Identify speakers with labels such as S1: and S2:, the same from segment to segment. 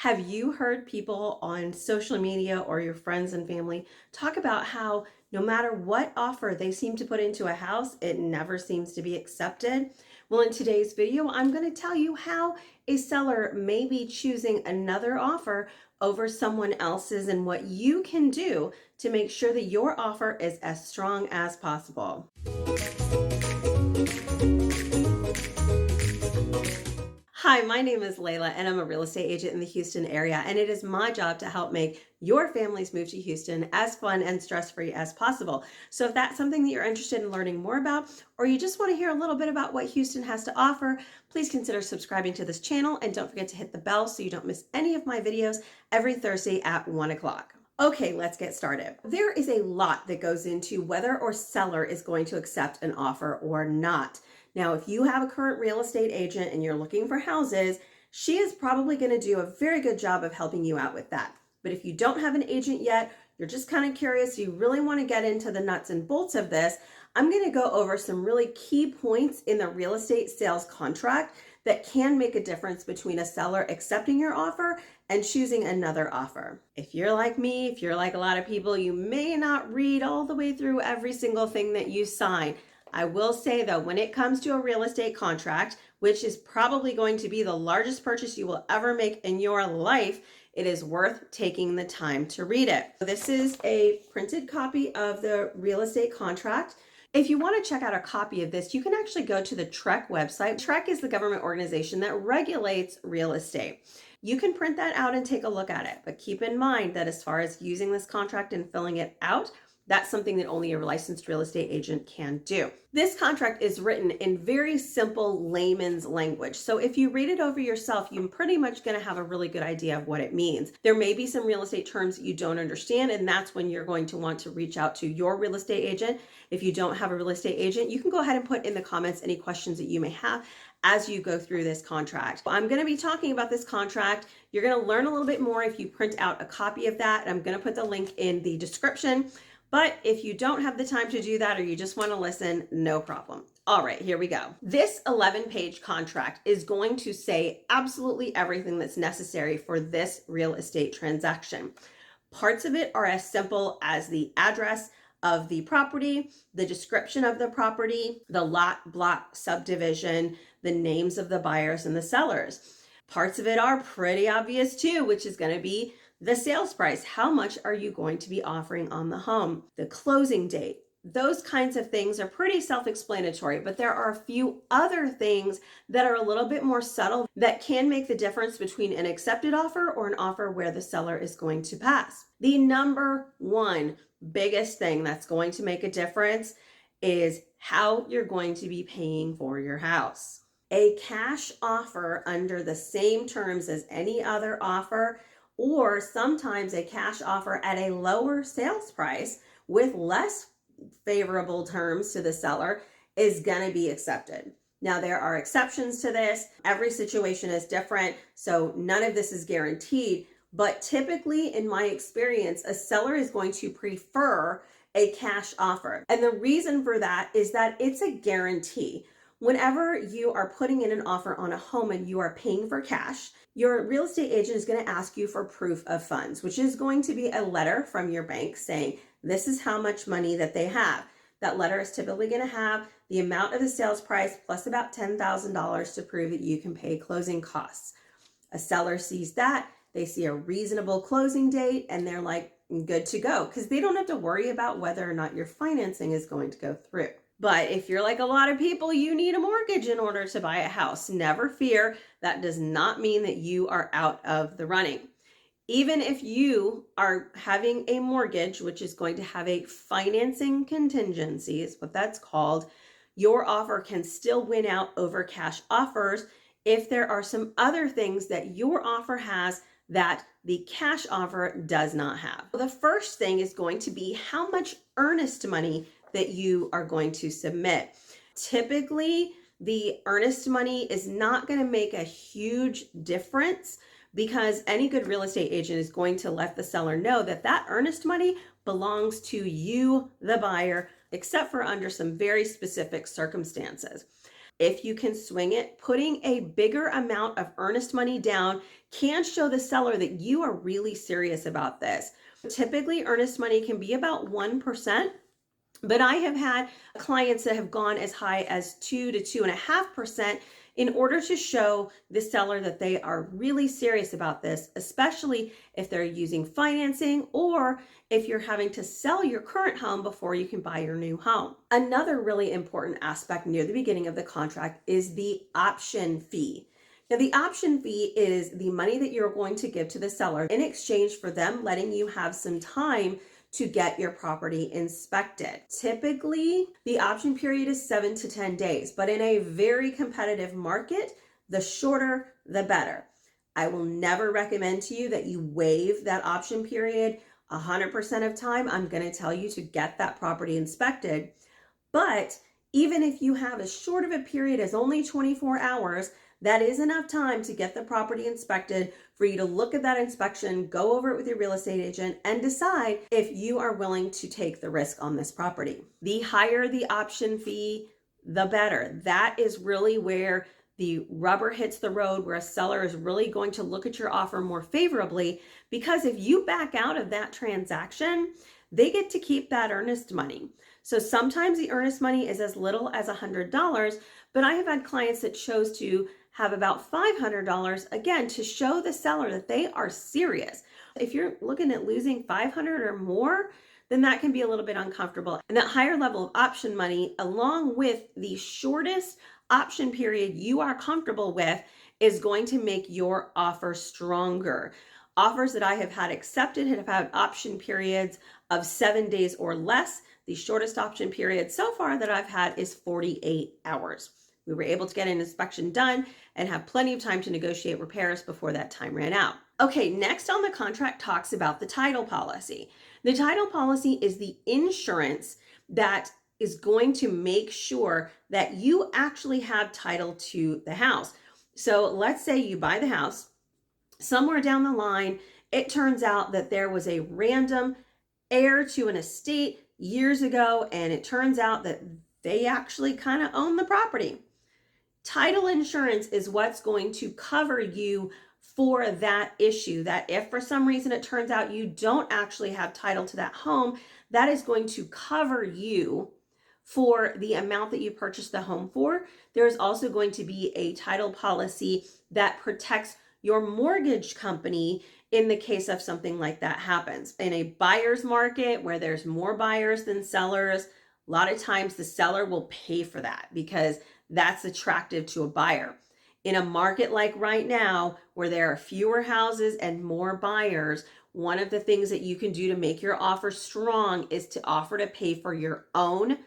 S1: Have you heard people on social media or your friends and family talk about how no matter what offer they seem to put into a house, it never seems to be accepted? Well, in today's video, I'm going to tell you how a seller may be choosing another offer over someone else's and what you can do to make sure that your offer is as strong as possible. Hi, my name is Layla, and I'm a real estate agent in the Houston area, and it is my job to help make your family's move to Houston as fun and stress-free as possible. So if that's something that you're interested in learning more about, or you just want to hear a little bit about what Houston has to offer, please consider subscribing to this channel, and don't forget to hit the bell so you don't miss any of my videos every Thursday at 1 o'clock. Okay, let's get started. There is a lot that goes into whether or seller is going to accept an offer or not. Now, if you have a current real estate agent and you're looking for houses, she is probably going to do a very good job of helping you out with that. But if you don't have an agent yet, you're just kind of curious, you really want to get into the nuts and bolts of this, I'm going to go over some really key points in the real estate sales contract that can make a difference between a seller accepting your offer and choosing another offer. If you're like me, if you're like a lot of people, you may not read all the way through every single thing that you sign. I will say though, when it comes to a real estate contract, which is probably going to be the largest purchase you will ever make in your life, it is worth taking the time to read it. This is a printed copy of the real estate contract. If you want to check out a copy of this, you can actually go to the TREC website. TREC is the government organization that regulates real estate. You can print that out and take a look at it, but keep in mind that as far as using this contract and filling it out, that's something that only a licensed real estate agent can do. This contract is written in very simple layman's language. So if you read it over yourself, you're pretty much going to have a really good idea of what it means. There may be some real estate terms that you don't understand, and that's when you're going to want to reach out to your real estate agent. If you don't have a real estate agent, you can go ahead and put in the comments any questions that you may have as you go through this contract. I'm going to be talking about this contract. You're going to learn a little bit more if you print out a copy of that. I'm going to put the link in the description. But if you don't have the time to do that or you just want to listen, no problem. All right, here we go. This 11-page contract is going to say absolutely everything that's necessary for this real estate transaction. Parts of it are as simple as the address of the property, the description of the property, the lot, block, subdivision, the names of the buyers and the sellers. Parts of it are pretty obvious too, which is going to be the sales price. How much are you going to be offering on the home? The closing date. Those kinds of things are pretty self-explanatory, but there are a few other things that are a little bit more subtle that can make the difference between an accepted offer or an offer where the seller is going to pass. The number one biggest thing that's going to make a difference is how you're going to be paying for your house. A cash offer under the same terms as any other offer, or sometimes a cash offer at a lower sales price with less favorable terms to the seller, is going to be accepted. Now, there are exceptions to this. Every situation is different, so none of this is guaranteed. But typically, in my experience, a seller is going to prefer a cash offer. And the reason for that is that it's a guarantee. Whenever you are putting in an offer on a home and you are paying for cash, your real estate agent is going to ask you for proof of funds, which is going to be a letter from your bank saying this is how much money that they have. That letter is typically going to have the amount of the sales price plus about $10,000 to prove that you can pay closing costs. A seller sees that, they see a reasonable closing date, and they're like, good to go, because they don't have to worry about whether or not your financing is going to go through. But if you're like a lot of people, you need a mortgage in order to buy a house. Never fear, that does not mean that you are out of the running. Even if you are having a mortgage, which is going to have a financing contingency, is what that's called, your offer can still win out over cash offers if there are some other things that your offer has that the cash offer does not have. The first thing is going to be how much earnest money that you are going to submit. Typically, the earnest money is not going to make a huge difference because any good real estate agent is going to let the seller know that that earnest money belongs to you, the buyer, except for under some very specific circumstances. if you can swing it, putting a bigger amount of earnest money down can show the seller that you are really serious about this. Typically, earnest money can be about 1%. But I have had clients that have gone as high as 2 to 2.5% in order to show the seller that they are really serious about this, especially if they're using financing or if you're having to sell your current home before you can buy your new home. Another really important aspect near the beginning of the contract is the option fee. Now, the option fee is the money that you're going to give to the seller in exchange for them letting you have some time to get your property inspected. Typically, the option period is 7 to 10 days, but in a very competitive market, the shorter, the better. I will never recommend to you that you waive that option period 100% of time. I'm going to tell you to get that property inspected. But even if you have as short of a period as only 24 hours, that is enough time to get the property inspected for you to look at that inspection, go over it with your real estate agent, and decide if you are willing to take the risk on this property. The higher the option fee, the better. That is really where the rubber hits the road, where a seller is really going to look at your offer more favorably, because if you back out of that transaction, they get to keep that earnest money. So sometimes the earnest money is as little as $100, but I have had clients that chose to have about $500, again, to show the seller that they are serious. If you're looking at losing $500 or more, then that can be a little bit uncomfortable. And that higher level of option money, along with the shortest option period you are comfortable with, is going to make your offer stronger. Offers that I have had accepted have had option periods of 7 days or less. The shortest option period so far that I've had is 48 hours. We were able to get an inspection done and have plenty of time to negotiate repairs before that time ran out. Okay, next on the contract talks about the title policy. The title policy is the insurance that is going to make sure that you actually have title to the house. So let's say you buy the house, somewhere down the line, it turns out that there was a random heir to an estate years ago, and it turns out that they actually kind of own the property. Title insurance is what's going to cover you for that issue, that if for some reason it turns out you don't actually have title to that home, that is going to cover you for the amount that you purchased the home for. There's also going to be a title policy that protects your mortgage company in the case of something like that happens. In a buyer's market where there's more buyers than sellers, a lot of times the seller will pay for that because that's attractive to a buyer. In a market like right now, where there are fewer houses and more buyers, one of the things that you can do to make your offer strong is to offer to pay for your own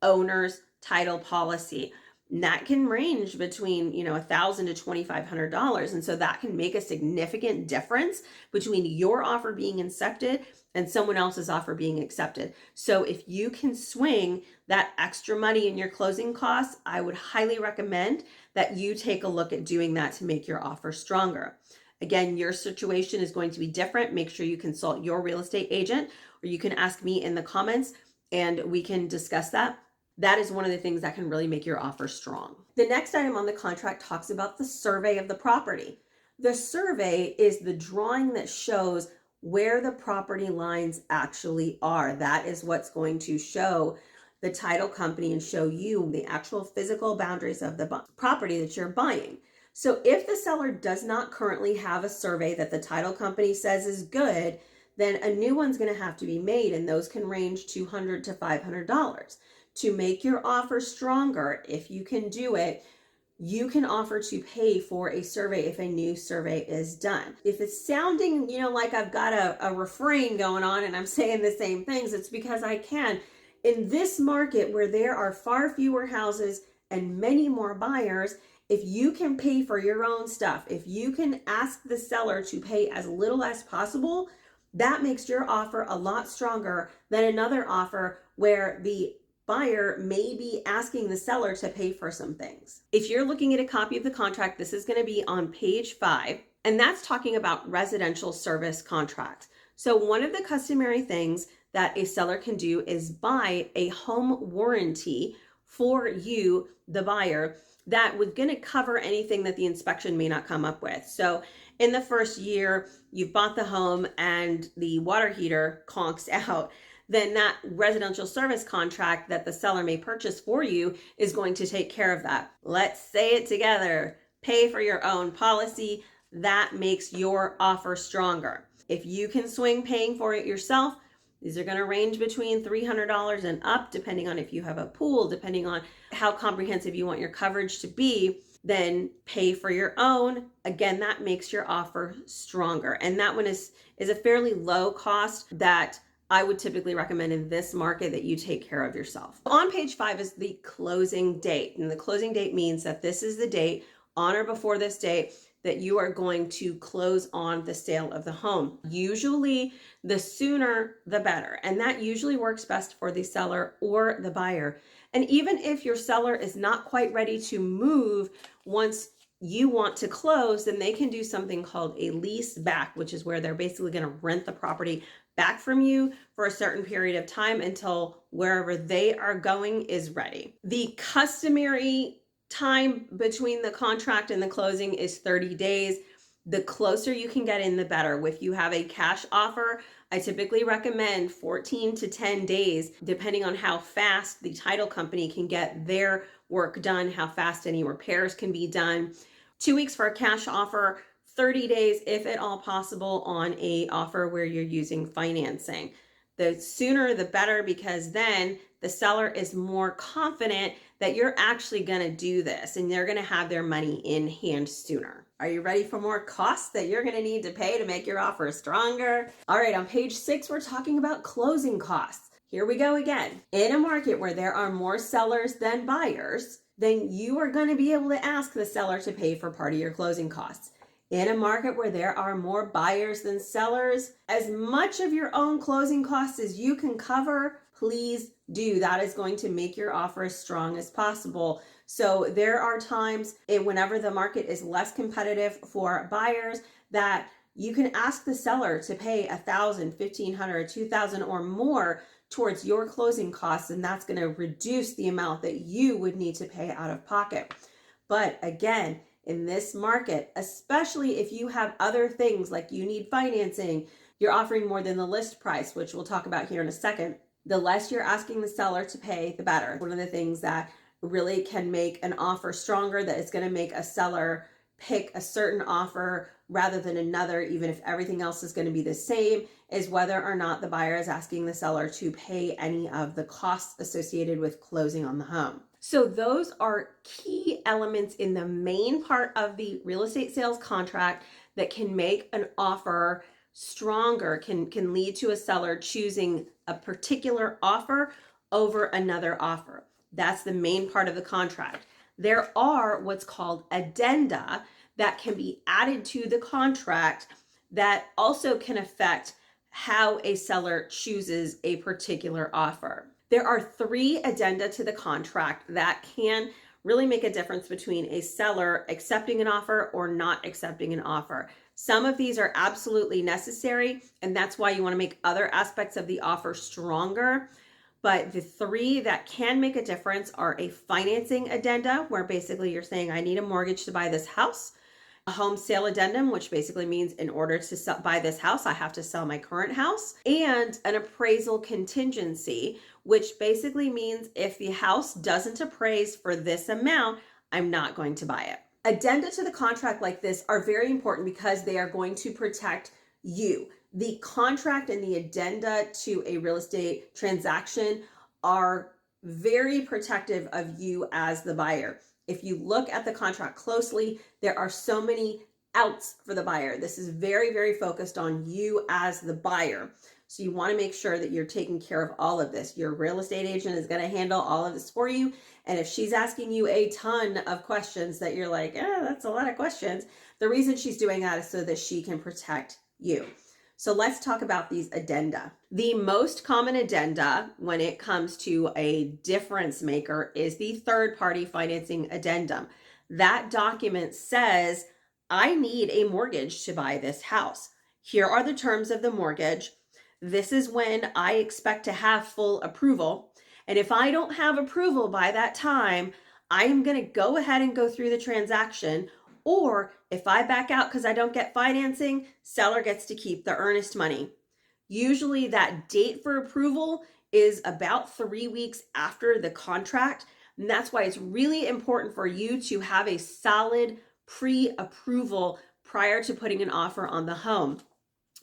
S1: owner's title policy. And that can range between, $1,000 to $2,500. And so that can make a significant difference between your offer being accepted and someone else's offer being accepted. So if you can swing that extra money in your closing costs, I would highly recommend that you take a look at doing that to make your offer stronger. Again, your situation is going to be different. Make sure you consult your real estate agent, or you can ask me in the comments and we can discuss that. That is one of the things that can really make your offer strong. The next item on the contract talks about the survey of the property. The survey is the drawing that shows where the property lines actually are. That is what's going to show the title company and show you the actual physical boundaries of the property that you're buying. So if the seller does not currently have a survey that the title company says is good, then a new one's going to have to be made, and those can range $200 to $500. To make your offer stronger, if you can do it, you can offer to pay for a survey if a new survey is done. If it's sounding, like I've got a refrain going on and I'm saying the same things, it's because I can. In this market where there are far fewer houses and many more buyers, if you can pay for your own stuff, if you can ask the seller to pay as little as possible, that makes your offer a lot stronger than another offer where the buyer may be asking the seller to pay for some things. If you're looking at a copy of the contract, this is going to be on page 5, and that's talking about residential service contracts. So one of the customary things that a seller can do is buy a home warranty for you, the buyer, that was going to cover anything that the inspection may not come up with. So in the first year, you've bought the home and the water heater conks out, then that residential service contract that the seller may purchase for you is going to take care of that. Let's say it together. Pay for your own policy. That makes your offer stronger. If you can swing paying for it yourself, these are going to range between $300 and up, depending on if you have a pool, depending on how comprehensive you want your coverage to be. Then pay for your own. Again, that makes your offer stronger. And that one is a fairly low cost that I would typically recommend in this market that you take care of yourself. On page 5 is the closing date. And the closing date means that this is the date on or before this date that you are going to close on the sale of the home. Usually the sooner the better. And that usually works best for the seller or the buyer. And even if your seller is not quite ready to move once you want to close, then they can do something called a lease back, which is where they're basically going to rent the property back from you for a certain period of time until wherever they are going is ready. The customary time between the contract and the closing is 30 days. The closer you can get in, the better. If you have a cash offer, I typically recommend 14 to 10 days, depending on how fast the title company can get their work done, how fast any repairs can be done. 2 weeks for a cash offer, 30 days, if at all possible, on a offer where you're using financing. The sooner the better, because then the seller is more confident that you're actually going to do this and they're going to have their money in hand sooner. Are you ready for more costs that you're going to need to pay to make your offer stronger? All right, on page 6, we're talking about closing costs. Here we go again. In a market where there are more sellers than buyers, then you are going to be able to ask the seller to pay for part of your closing costs. In a market where there are more buyers than sellers, as much of your own closing costs as you can cover, please do. That is going to make your offer as strong as possible. So there are times whenever the market is less competitive for buyers that you can ask the seller to pay $1,000, $1,500, $2,000 or more towards your closing costs, and that's going to reduce the amount that you would need to pay out of pocket. But again, in this market, especially if you have other things like you need financing, you're offering more than the list price, which we'll talk about here in a second, the less you're asking the seller to pay, the better. One of the things that really can make an offer stronger, that is going to make a seller pick a certain offer rather than another, even if everything else is going to be the same, is whether or not the buyer is asking the seller to pay any of the costs associated with closing on the home. So those are key elements in the main part of the real estate sales contract that can make an offer stronger, can lead to a seller choosing a particular offer over another offer. That's the main part of the contract. There are what's called addenda that can be added to the contract that also can affect how a seller chooses a particular offer. There are 3 addenda to the contract that can really make a difference between a seller accepting an offer or not accepting an offer. Some of these are absolutely necessary, and that's why you want to make other aspects of the offer stronger. But the 3 that can make a difference are a financing addenda, where basically you're saying, I need a mortgage to buy this house. A home sale addendum, which basically means in order to buy this house, I have to sell my current house. And an appraisal contingency, which basically means if the house doesn't appraise for this amount, I'm not going to buy it. Addenda to the contract like this are very important because they are going to protect you. The contract and the addenda to a real estate transaction are very protective of you as the buyer. If you look at the contract closely, there are so many outs for the buyer. This is very, very focused on you as the buyer. So you want to make sure that you're taking care of all of this. Your real estate agent is going to handle all of this for you. And if she's asking you a ton of questions that you're like, that's a lot of questions, the reason she's doing that is so that she can protect you. So let's talk about these addenda. The most common addenda when it comes to a difference maker is the third-party financing addendum. That document says, I need a mortgage to buy this house. Here are the terms of the mortgage. This is when I expect to have full approval. And if I don't have approval by that time, I am going to go ahead and go through the transaction. Or if I back out because I don't get financing, seller gets to keep the earnest money. Usually that date for approval is about 3 weeks after the contract. And that's why it's really important for you to have a solid pre-approval prior to putting an offer on the home.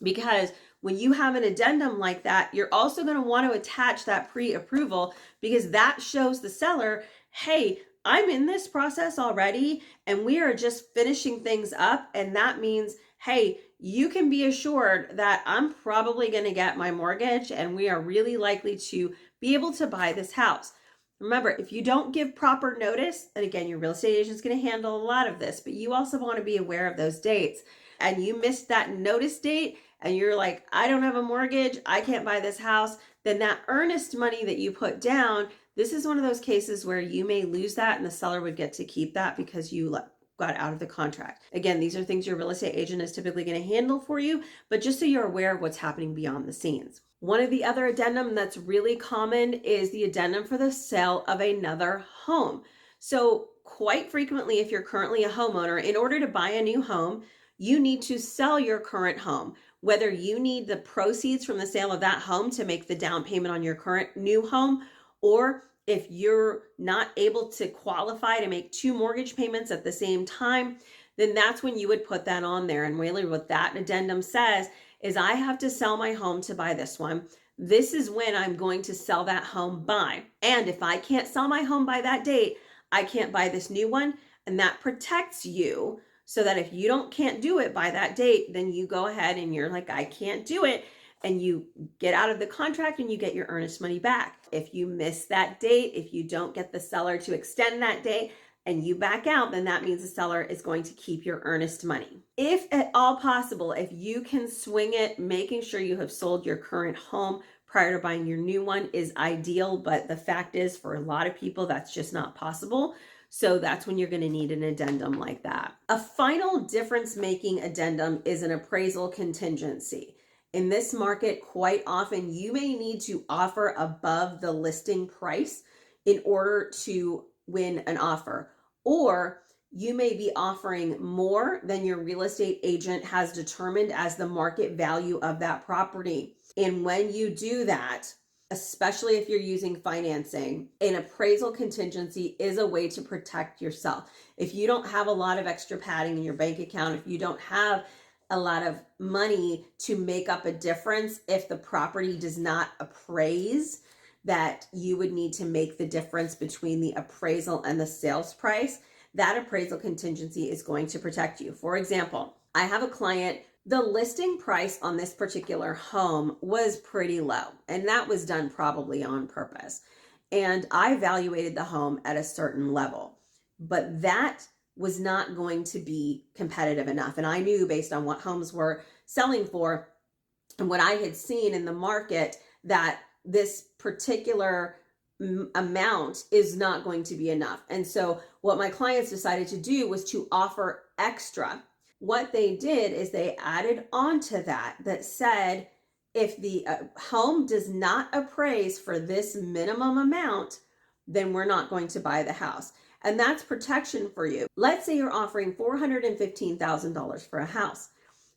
S1: Because when you have an addendum like that, you're also going to want to attach that pre-approval, because that shows the seller, hey, I'm in this process already and we are just finishing things up. And that means, hey, you can be assured that I'm probably going to get my mortgage and we are really likely to be able to buy this house. Remember, if you don't give proper notice, and again, your real estate agent is going to handle a lot of this, but you also want to be aware of those dates, and you missed that notice date and you're like, I don't have a mortgage, I can't buy this house, then that earnest money that you put down, this is one of those cases where you may lose that and the seller would get to keep that because you got out of the contract. Again, these are things your real estate agent is typically going to handle for you, but just so you're aware of what's happening beyond the scenes. One of the other addendum that's really common is the addendum for the sale of another home. So quite frequently, if you're currently a homeowner, in order to buy a new home, you need to sell your current home. Whether you need the proceeds from the sale of that home to make the down payment on your current new home, or if you're not able to qualify to make 2 mortgage payments at the same time, then that's when you would put that on there. And really what that addendum says is, I have to sell my home to buy this one. This is when I'm going to sell that home by. And if I can't sell my home by that date, I can't buy this new one. And that protects you, so that if you can't do it by that date, then you go ahead and you're like, I can't do it. And you get out of the contract and you get your earnest money back. If you miss that date, if you don't get the seller to extend that date and you back out, then that means the seller is going to keep your earnest money. If at all possible, if you can swing it, making sure you have sold your current home prior to buying your new one is ideal. But the fact is, for a lot of people, that's just not possible. So that's when you're going to need an addendum like that. A final difference-making addendum is an appraisal contingency. In this market, quite often you may need to offer above the listing price in order to win an offer, or you may be offering more than your real estate agent has determined as the market value of that property. And when you do that, especially if you're using financing, an appraisal contingency is a way to protect yourself. If you don't have a lot of extra padding in your bank account, if you don't have a lot of money to make up a difference, if the property does not appraise, that you would need to make the difference between the appraisal and the sales price, that appraisal contingency is going to protect you. For example, I have a client, the listing price on this particular home was pretty low, and that was done probably on purpose. And I evaluated the home at a certain level, but that was not going to be competitive enough. And I knew, based on what homes were selling for and what I had seen in the market, that this particular amount is not going to be enough. And so what my clients decided to do was to offer extra. What they did is they added on to that said, if the home does not appraise for this minimum amount, then we're not going to buy the house. And that's protection for you. Let's say you're offering $415,000 for a house,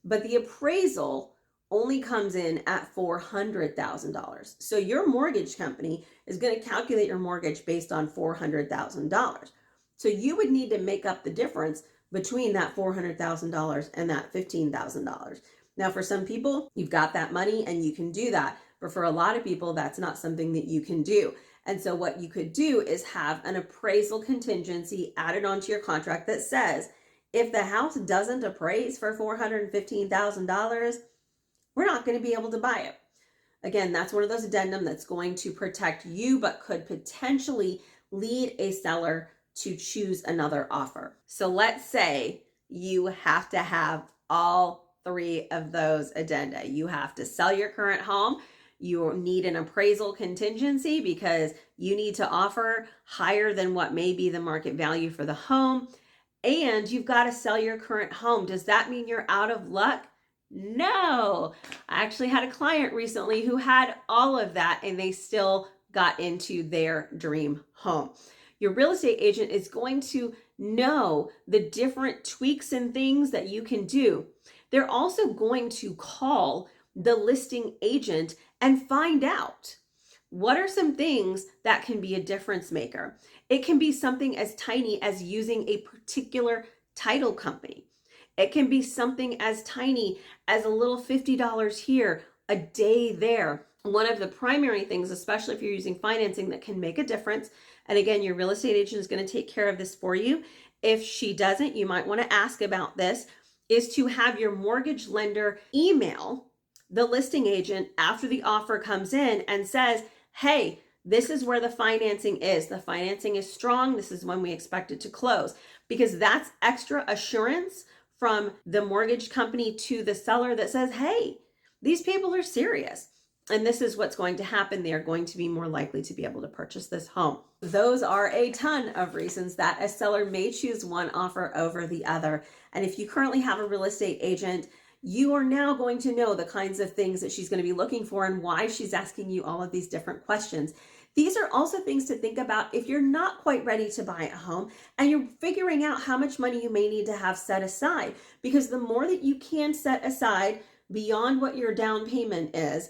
S1: but the appraisal only comes in at $400,000. So your mortgage company is going to calculate your mortgage based on $400,000. So you would need to make up the difference between that $400,000 and that $15,000. Now, for some people, you've got that money and you can do that. But for a lot of people, that's not something that you can do. And so what you could do is have an appraisal contingency added onto your contract that says, if the house doesn't appraise for $415,000, we're not going to be able to buy it. Again, that's one of those addendum that's going to protect you, but could potentially lead a seller to choose another offer. So let's say you have to have all 3 of those addenda. You have to sell your current home. You need an appraisal contingency because you need to offer higher than what may be the market value for the home. And you've got to sell your current home. Does that mean you're out of luck? No. I actually had a client recently who had all of that and they still got into their dream home. Your real estate agent is going to know the different tweaks and things that you can do. They're also going to call the listing agent and find out what are some things that can be a difference maker. It can be something as tiny as using a particular title company. It can be something as tiny as a little $50 here, a day there. One of the primary things, especially if you're using financing, that can make a difference, and again, your real estate agent is going to take care of this for you. If she doesn't, you might want to ask about this, is to have your mortgage lender email the listing agent after the offer comes in and says, hey, this is where the financing is. The financing is strong. This is when we expect it to close, because that's extra assurance from the mortgage company to the seller that says, hey, these people are serious. And this is what's going to happen. They are going to be more likely to be able to purchase this home. Those are a ton of reasons that a seller may choose one offer over the other. And if you currently have a real estate agent, you are now going to know the kinds of things that she's going to be looking for and why she's asking you all of these different questions. These are also things to think about if you're not quite ready to buy a home and you're figuring out how much money you may need to have set aside, because the more that you can set aside beyond what your down payment is,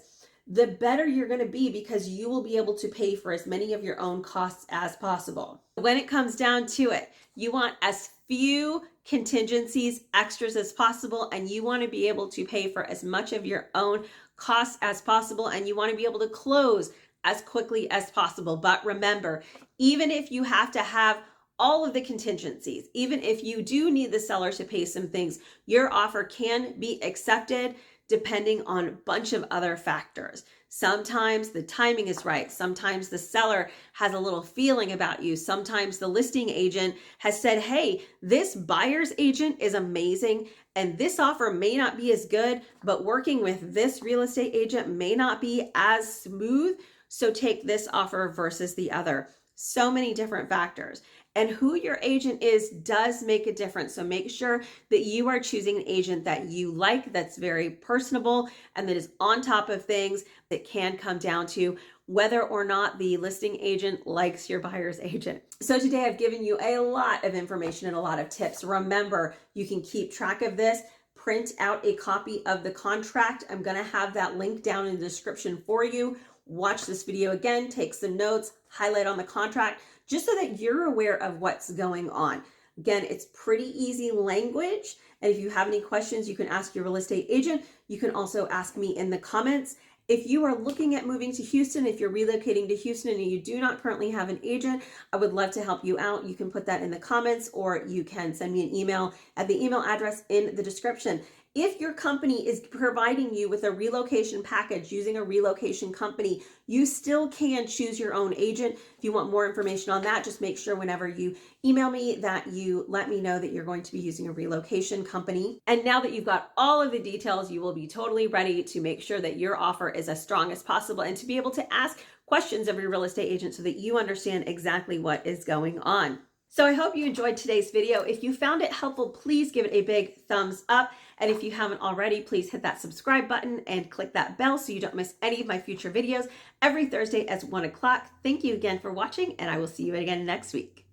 S1: the better you're going to be, because you will be able to pay for as many of your own costs as possible. When it comes down to it, you want as few contingencies, extras as possible, and you want to be able to pay for as much of your own costs as possible, and you want to be able to close as quickly as possible. But remember, even if you have to have all of the contingencies, even if you do need the seller to pay some things, your offer can be accepted depending on a bunch of other factors. Sometimes the timing is right. Sometimes the seller has a little feeling about you. Sometimes the listing agent has said, hey, this buyer's agent is amazing and this offer may not be as good, but working with this real estate agent may not be as smooth. So take this offer versus the other. So many different factors. And who your agent is does make a difference. So make sure that you are choosing an agent that you like, that's very personable, and that is on top of things. That can come down to whether or not the listing agent likes your buyer's agent. So today I've given you a lot of information and a lot of tips. Remember, you can keep track of this. Print out a copy of the contract. I'm going to have that link down in the description for you. Watch this video again, take some notes, highlight on the contract, just so that you're aware of what's going on. Again, it's pretty easy language. And if you have any questions, you can ask your real estate agent. You can also ask me in the comments. If you are looking at moving to Houston, if you're relocating to Houston and you do not currently have an agent, I would love to help you out. You can put that in the comments, or you can send me an email at the email address in the description. If your company is providing you with a relocation package using a relocation company, you still can choose your own agent. If you want more information on that, just make sure whenever you email me that you let me know that you're going to be using a relocation company. And now that you've got all of the details, you will be totally ready to make sure that your offer is as strong as possible and to be able to ask questions of your real estate agent so that you understand exactly what is going on. So I hope you enjoyed today's video. If you found it helpful, please give it a big thumbs up. And if you haven't already, please hit that subscribe button and click that bell so you don't miss any of my future videos every Thursday at 1 o'clock. Thank you again for watching, and I will see you again next week.